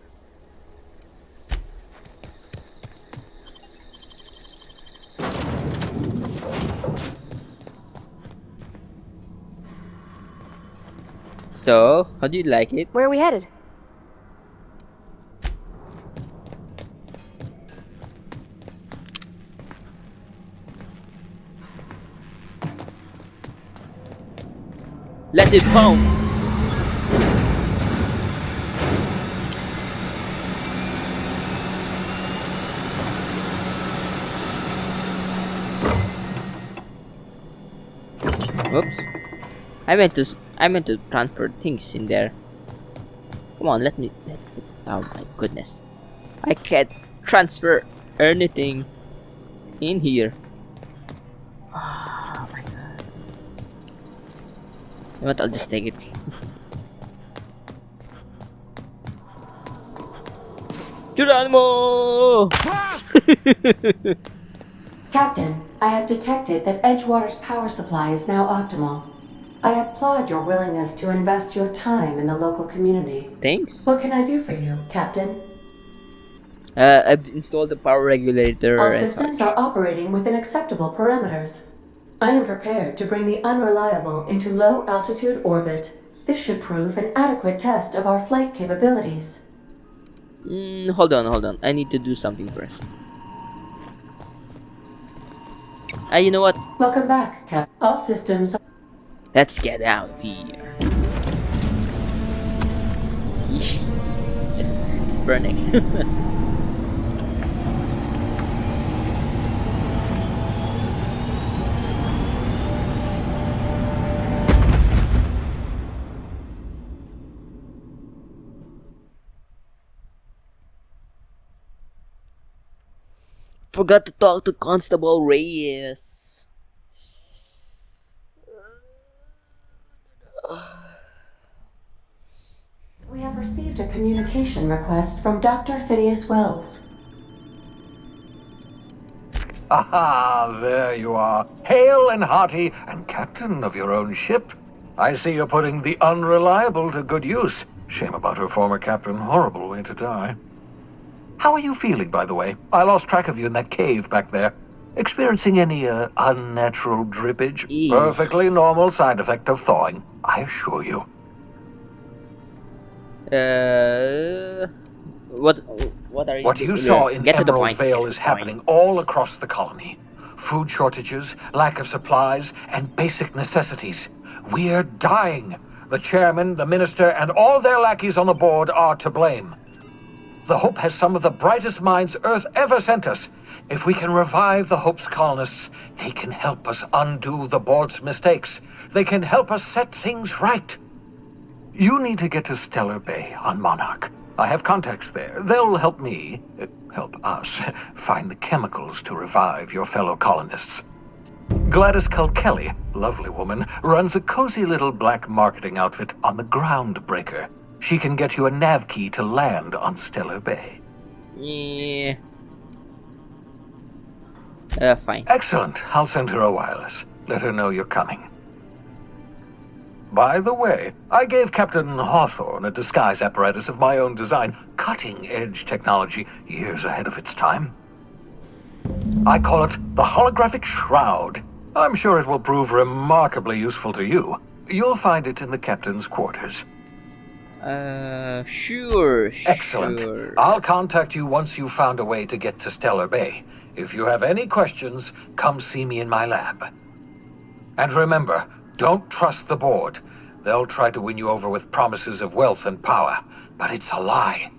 So, how do you like it? Where are we headed? Let it home. Whoops. I meant to transfer things in there. Come on, let me. Oh my goodness. I can't transfer anything in here. Oh my god. You know what? I'll just take it. Geronimo! Captain, I have detected that Edgewater's power supply is now optimal. I applaud your willingness to invest your time in the local community. Thanks. What can I do for you, Captain? I've installed the power regulator. All systems are operating within acceptable parameters. I am prepared to bring the unreliable into low-altitude orbit. This should prove an adequate test of our flight capabilities. Hold on. I need to do something first. You know what? Welcome back, Cap. All systems. Let's get out of here. It's burning. Forgot to talk to Constable Reyes. We have received a communication request from Dr. Phineas Wells. Aha, there you are, hale and hearty, and captain of your own ship. I see you're putting the unreliable to good use. Shame about her former captain, horrible way to die. How are you feeling, by the way? I lost track of you in that cave back there. Experiencing any, unnatural drippage? Perfectly normal side effect of thawing, I assure you. What are you? What you saw in Emerald Vale is happening all across the colony. Food shortages, lack of supplies, and basic necessities. We're dying. The chairman, the minister, and all their lackeys on the board are to blame. The Hope has some of the brightest minds Earth ever sent us. If we can revive the Hope's colonists, they can help us undo the board's mistakes. They can help us set things right. You need to get to Stellar Bay on Monarch. I have contacts there. They'll help me, help us, find the chemicals to revive your fellow colonists. Gladys Kelly, lovely woman, runs a cozy little black marketing outfit on the Groundbreaker. She can get you a nav key to land on Stellar Bay. Yeah. Fine. Excellent. I'll send her a wireless. Let her know you're coming. By the way, I gave Captain Hawthorne a disguise apparatus of my own design, cutting-edge technology years ahead of its time. I call it the holographic shroud. I'm sure it will prove remarkably useful to you. You'll find it in the captain's quarters. Sure. Excellent. Sure. I'll contact you once you've found a way to get to Stellar Bay. If you have any questions, come see me in my lab. And remember, don't trust the board. They'll try to win you over with promises of wealth and power, but it's a lie.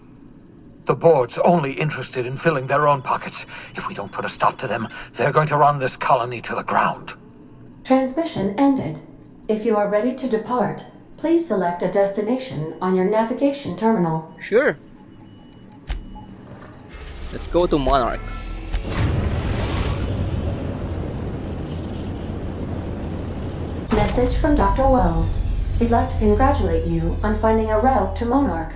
The board's only interested in filling their own pockets. If we don't put a stop to them, they're going to run this colony to the ground. Transmission ended. If you are ready to depart, please select a destination on your navigation terminal. Sure. Let's go to Monarch. Message from Dr. Wells. We'd like to congratulate you on finding a route to Monarch.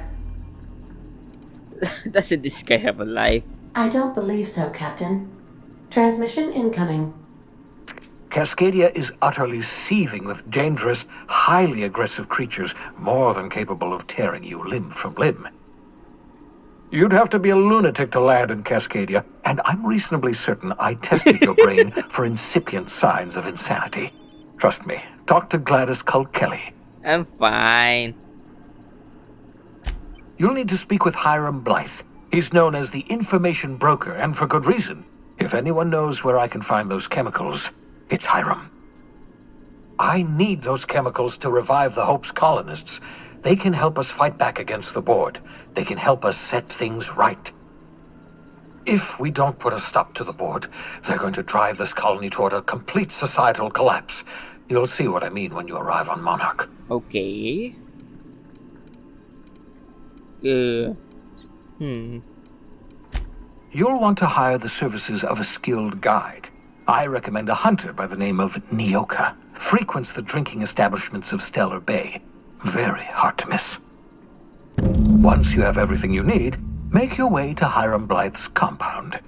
Doesn't this guy have a life? I don't believe so, Captain. Transmission incoming. Cascadia is utterly seething with dangerous, highly aggressive creatures more than capable of tearing you limb from limb. You'd have to be a lunatic to land in Cascadia, and I'm reasonably certain I tested your brain for incipient signs of insanity. Trust me, talk to Gladys Culkelly. I'm fine. You'll need to speak with Hiram Blythe. He's known as the information broker, and for good reason. If anyone knows where I can find those chemicals, it's Hiram. I need those chemicals to revive the Hope's colonists. They can help us fight back against the board. They can help us set things right. If we don't put a stop to the board, they're going to drive this colony toward a complete societal collapse. You'll see what I mean when you arrive on Monarch. Okay. You'll want to hire the services of a skilled guide. I recommend a hunter by the name of Nyoka. Frequents the drinking establishments of Stellar Bay. Very hard to miss. Once you have everything you need, make your way to Hiram Blythe's compound.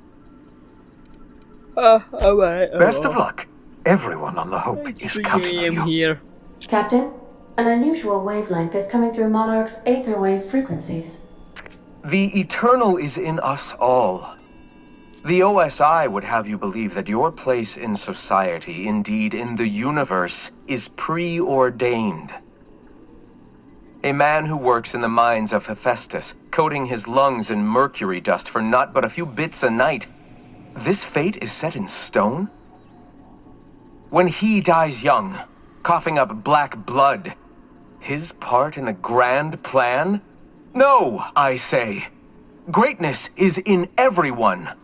Alright. Best of luck. Everyone on the Hope is counting on you. Here. Captain, an unusual wavelength is coming through Monarch's aether wave frequencies. The eternal is in us all. The OSI would have you believe that your place in society, indeed in the universe, is preordained. A man who works in the mines of Hephaestus, coating his lungs in mercury dust for not but a few bits a night. This fate is set in stone? When he dies young, coughing up black blood, his part in the grand plan? No, I say. Greatness is in everyone.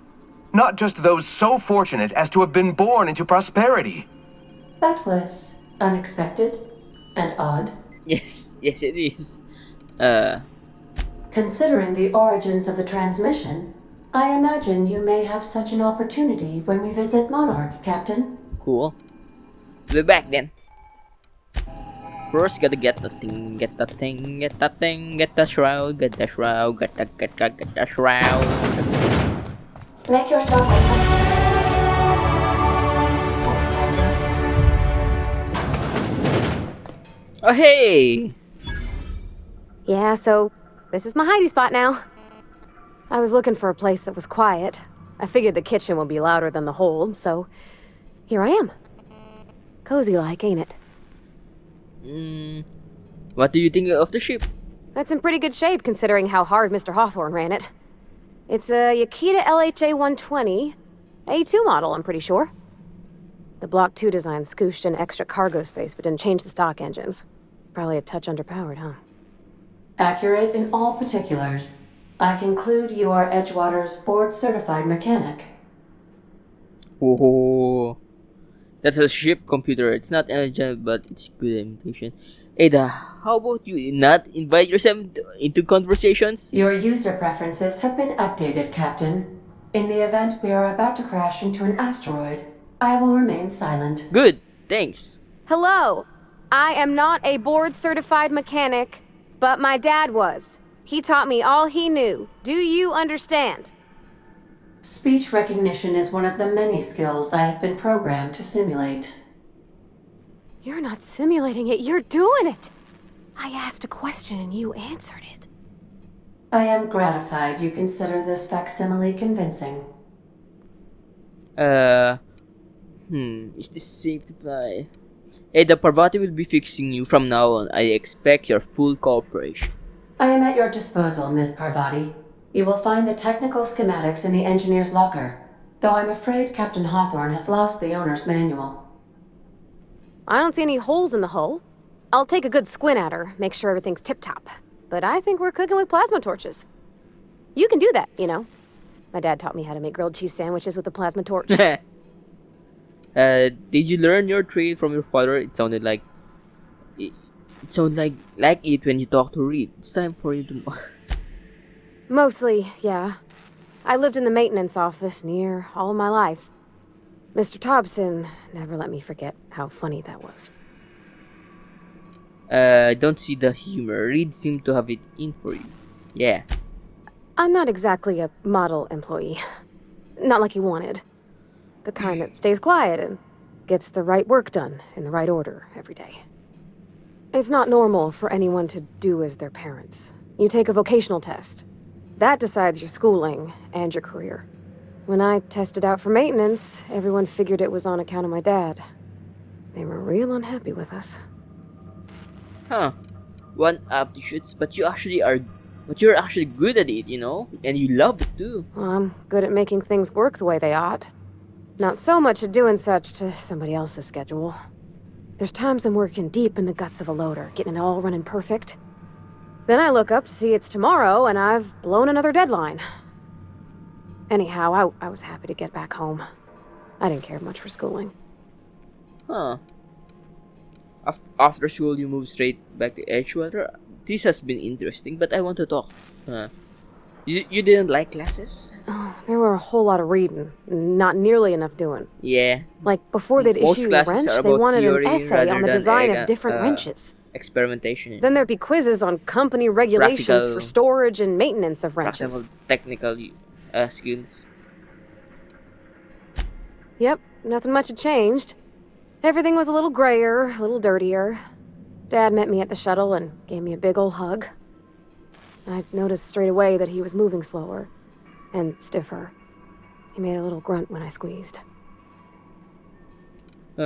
Not just those so fortunate as to have been born into prosperity. That was unexpected and odd. Yes, it is. Considering the origins of the transmission, I imagine you may have such an opportunity when we visit Monarch, Captain. Cool. We'll be back then. First, gotta get the thing, get the thing, get the thing, get the shroud, get the shroud, get the shroud. Make yourself Oh, hey! Yeah, so this is my hidey spot now. I was looking for a place that was quiet. I figured the kitchen would be louder than the hold, so here I am. Cozy like, ain't it? What do you think of the ship? That's in pretty good shape considering how hard Mr. Hawthorne ran it. It's a Yakita LHA 120, A2 model, I'm pretty sure. The Block 2 design scooshed in extra cargo space but didn't change the stock engines. Probably a touch underpowered, huh? accurate in all particulars. I conclude you are Edgewater's board-certified mechanic. Oh, that's a ship computer. It's not agile, but it's good imitation. Ada, how about you not invite yourself into conversations? Your user preferences have been updated, Captain. In the event we are about to crash into an asteroid, I will remain silent. Good, thanks. Hello, I am not a board-certified mechanic, but my dad was. He taught me all he knew. Do you understand? Speech recognition is one of the many skills I have been programmed to simulate. You're not simulating it, you're doing it! I asked a question and you answered it. I am gratified you consider this facsimile convincing. Is this safe to fly? Hey, the Parvati will be fixing you from now on. I expect your full cooperation. I am at your disposal, Ms. Parvati. You will find the technical schematics in the engineer's locker, though I'm afraid Captain Hawthorne has lost the owner's manual. I don't see any holes in the hull. I'll take a good squint at her, make sure everything's tip-top. But I think we're cooking with plasma torches. You can do that, you know. My dad taught me how to make grilled cheese sandwiches with a plasma torch. Did you learn your trade from your father? It sounded like it when you talk to Reed. It's time for you to. Mostly, yeah. I lived in the maintenance office near all my life. Mr. Thompson never let me forget how funny that was. I don't see the humor. Reed seemed to have it in for you. Yeah. I'm not exactly a model employee. Not like you wanted. The kind that stays quiet and gets the right work done in the right order every day. It's not normal for anyone to do as their parents. You take a vocational test. That decides your schooling and your career. When I tested out for maintenance, everyone figured it was on account of my dad. They were real unhappy with us. Huh. One aptitudes, but you're actually good at it, you know? And you love it too. Well, I'm good at making things work the way they ought. Not so much at doing such to somebody else's schedule. There's times I'm working deep in the guts of a loader, getting it all running perfect. Then I look up to see it's tomorrow and I've blown another deadline. Anyhow, I was happy to get back home. I didn't care much for schooling. Huh. After school, you move straight back to Edgewater. This has been interesting, but I want to talk. You didn't like classes? Oh, there were a whole lot of reading, not nearly enough doing. Yeah. Like, before they'd Most issue a classes wrench, are they about wanted an theory essay on the rather design than of different wrenches. Experimentation. Then there'd be quizzes on company regulations Practical- for storage and maintenance of wrenches. Practical, technical skills. Yep, nothing much had changed. Everything was a little grayer, a little dirtier. Dad met me at the shuttle and gave me a big ol' hug. I noticed straight away that he was moving slower and stiffer. He made a little grunt when I squeezed. He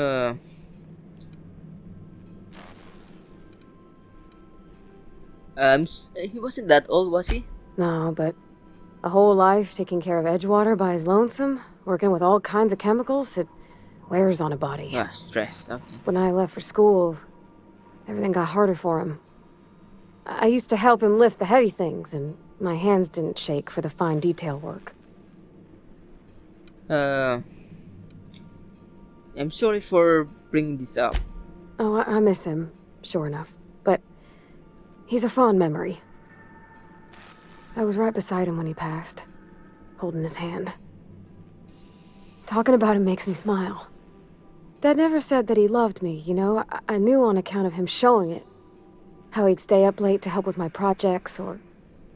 wasn't that old, was he? No, but a whole life taking care of Edgewater by his lonesome, working with all kinds of chemicals, it wears on a body. Stress. Okay. When I left for school, everything got harder for him. I used to help him lift the heavy things, and my hands didn't shake for the fine detail work. I'm sorry for bringing this up. Oh, I miss him, sure enough. But he's a fond memory. I was right beside him when he passed, holding his hand. Talking about him makes me smile. Dad never said that he loved me, you know? I knew on account of him showing it. How he'd stay up late to help with my projects or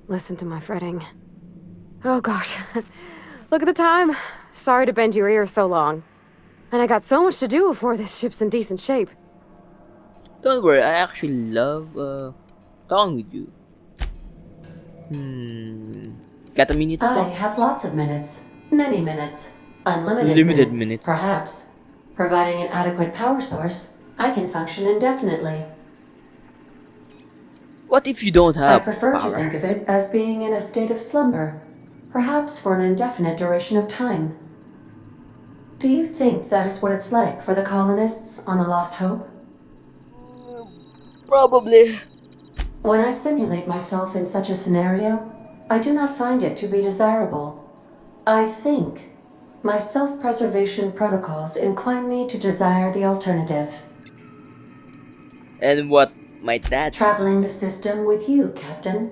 listen to my fretting. Oh gosh, look at the time. Sorry to bend your ears so long. And I got so much to do before this ship's in decent shape. Don't worry, I actually love talking with you. Got a minute to I talk? have lots of minutes. Many minutes. Unlimited Limited minutes, minutes. perhaps. Providing an adequate power source, I can function indefinitely. What if you don't I have prefer power? to think of it as being in a state of slumber, perhaps for an indefinite duration of time. Do you think that is what it's like for the colonists on the Lost Hope? Probably. When I simulate myself in such a scenario, I do not find it to be desirable. I think my self-preservation protocols incline me to desire the alternative. And what might that be? Traveling the system with you, Captain.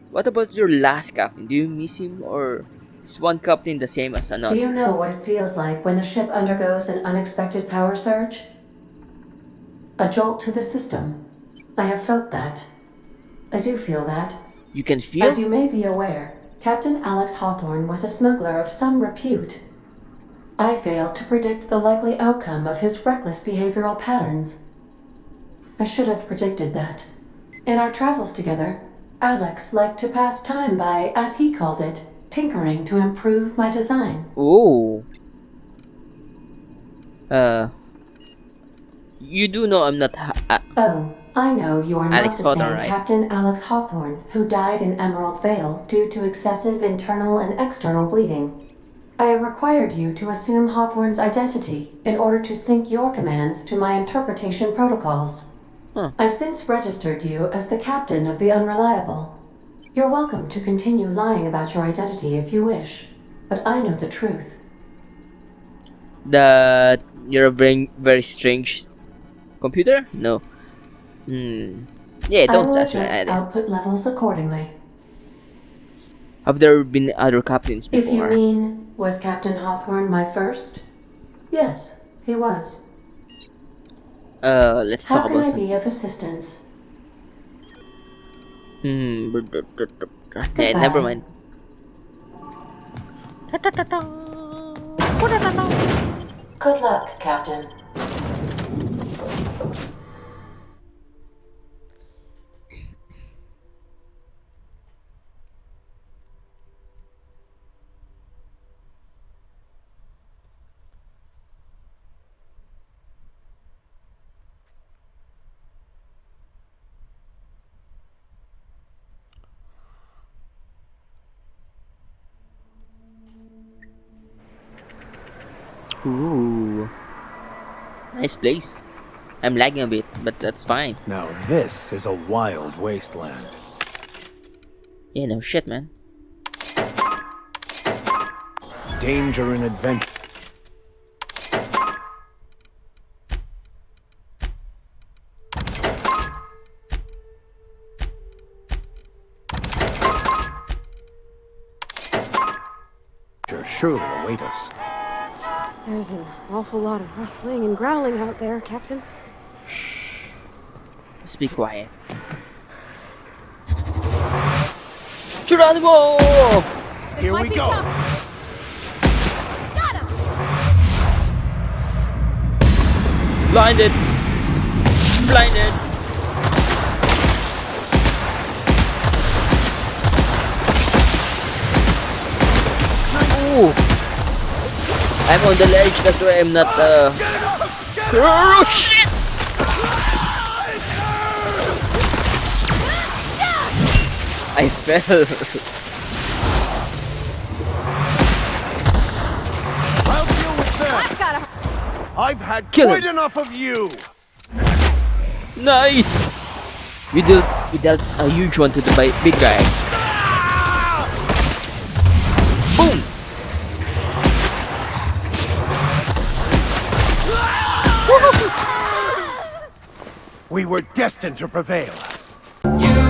What about your last captain? Do you miss him, or is one captain the same as another? Do you know what it feels like when the ship undergoes an unexpected power surge? A jolt to the system. I have felt that. I do feel that. You can feel? As you may be aware, Captain Alex Hawthorne was a smuggler of some repute. I failed to predict the likely outcome of his reckless behavioral patterns. I should have predicted that. In our travels together, Alex liked to pass time by, as he called it, tinkering to improve my design. Oh. You do know I'm not. Oh, I know you are Alex not the Hawthorne, same right? Captain Alex Hawthorne who died in Emerald Vale due to excessive internal and external bleeding. I required you to assume Hawthorne's identity in order to sync your commands to my interpretation protocols. I've since registered you as the captain of the Unreliable. You're welcome to continue lying about your identity if you wish, but I know the truth. That you're a very, very strange computer? No. Yeah, I don't will ask me adjust either. output levels accordingly. Have there been other captains If you before? mean, was Captain Hawthorne my first? Yes, he was. Let's How talk can about I some. be of assistance? Yeah, never mind. Good luck, Captain. Ooh, nice place. I'm lagging a bit, but that's fine. Now this is a wild wasteland. Yeah, no shit, man. Danger and adventure. Surely await us. There's an awful lot of rustling and growling out there, Captain. Let's be quiet. Geronimo! Here we go. Got him! Blinded! Blinded! Ooh! I'm on the ledge, that's why I'm not Oh shit! I fell. I'll deal with that. I've had Kill quite him. enough of you. Nice! We dealt a huge one to the big guy. Boom! We were destined to prevail. You